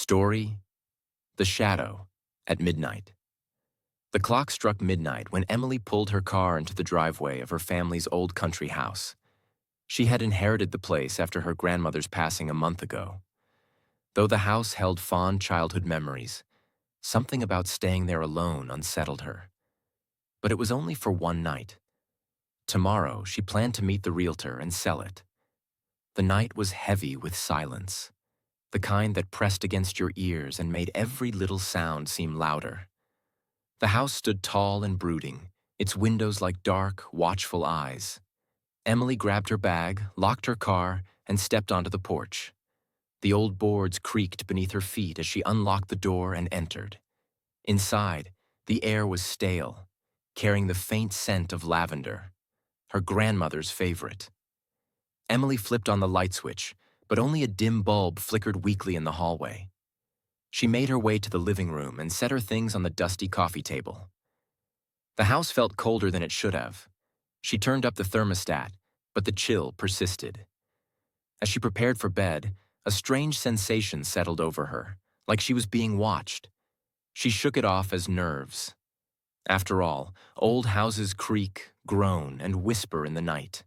Story: The Shadow at Midnight. The clock struck midnight when Emily pulled her car into the driveway of her family's old country house. She had inherited the place after her grandmother's passing a month ago. Though the house held fond childhood memories, something about staying there alone unsettled her. But it was only for one night. Tomorrow, she planned to meet the realtor and sell it. The night was heavy with silence, the kind that pressed against your ears and made every little sound seem louder. The house stood tall and brooding, its windows like dark, watchful eyes. Emily grabbed her bag, locked her car, and stepped onto the porch. The old boards creaked beneath her feet as she unlocked the door and entered. Inside, the air was stale, carrying the faint scent of lavender, her grandmother's favorite. Emily flipped on the light switch, but only a dim bulb flickered weakly in the hallway. She made her way to the living room and set her things on the dusty coffee table. The house felt colder than it should have. She turned up the thermostat, but the chill persisted. As she prepared for bed, a strange sensation settled over her, like she was being watched. She shook it off as nerves. After all, old houses creak, groan, and whisper in the night.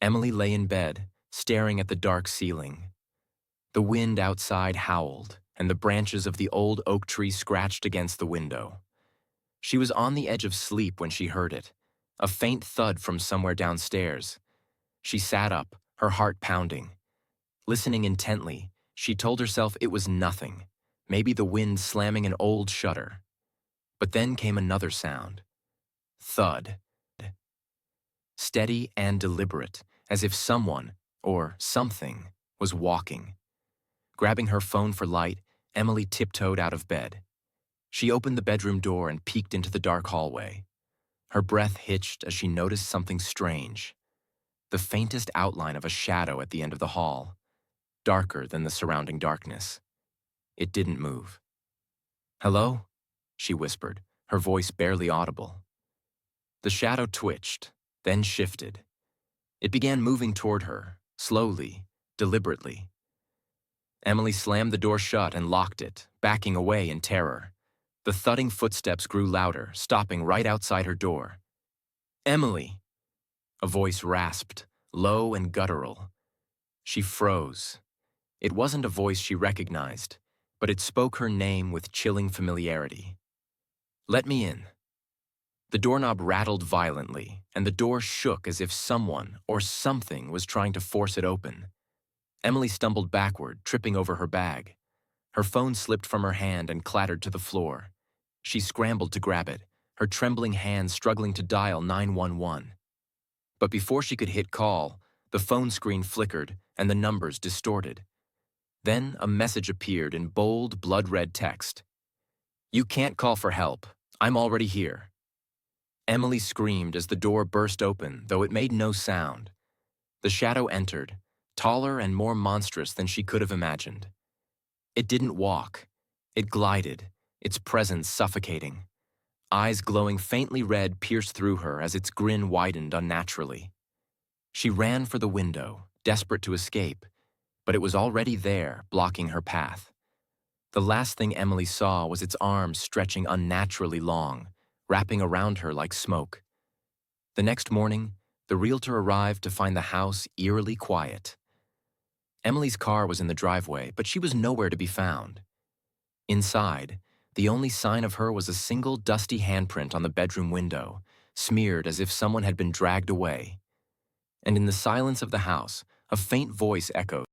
Emily lay in bed, staring at the dark ceiling. The wind outside howled, and the branches of the old oak tree scratched against the window. She was on the edge of sleep when she heard it, a faint thud from somewhere downstairs. She sat up, her heart pounding. Listening intently, she told herself it was nothing, maybe the wind slamming an old shutter. But then came another sound. Thud. Steady and deliberate, as if someone, or something, was walking. Grabbing her phone for light, Emily tiptoed out of bed. She opened the bedroom door and peeked into the dark hallway. Her breath hitched as she noticed something strange. The faintest outline of a shadow at the end of the hall, darker than the surrounding darkness. It didn't move. "Hello?" she whispered, her voice barely audible. The shadow twitched, then shifted. It began moving toward her, slowly, deliberately. Emily slammed the door shut and locked it, backing away in terror. The thudding footsteps grew louder, stopping right outside her door. "Emily!" A voice rasped, low and guttural. She froze. It wasn't a voice she recognized, but it spoke her name with chilling familiarity. "Let me in." The doorknob rattled violently, and the door shook as if someone or something was trying to force it open. Emily stumbled backward, tripping over her bag. Her phone slipped from her hand and clattered to the floor. She scrambled to grab it, her trembling hands struggling to dial 911. But before she could hit call, the phone screen flickered and the numbers distorted. Then a message appeared in bold, blood-red text. "You can't call for help. I'm already here." Emily screamed as the door burst open, though it made no sound. The shadow entered, taller and more monstrous than she could have imagined. It didn't walk. It glided, its presence suffocating. Eyes glowing faintly red pierced through her as its grin widened unnaturally. She ran for the window, desperate to escape, but it was already there, blocking her path. The last thing Emily saw was its arms stretching unnaturally long, wrapping around her like smoke. The next morning, the realtor arrived to find the house eerily quiet. Emily's car was in the driveway, but she was nowhere to be found. Inside, the only sign of her was a single dusty handprint on the bedroom window, smeared as if someone had been dragged away. And in the silence of the house, a faint voice echoed.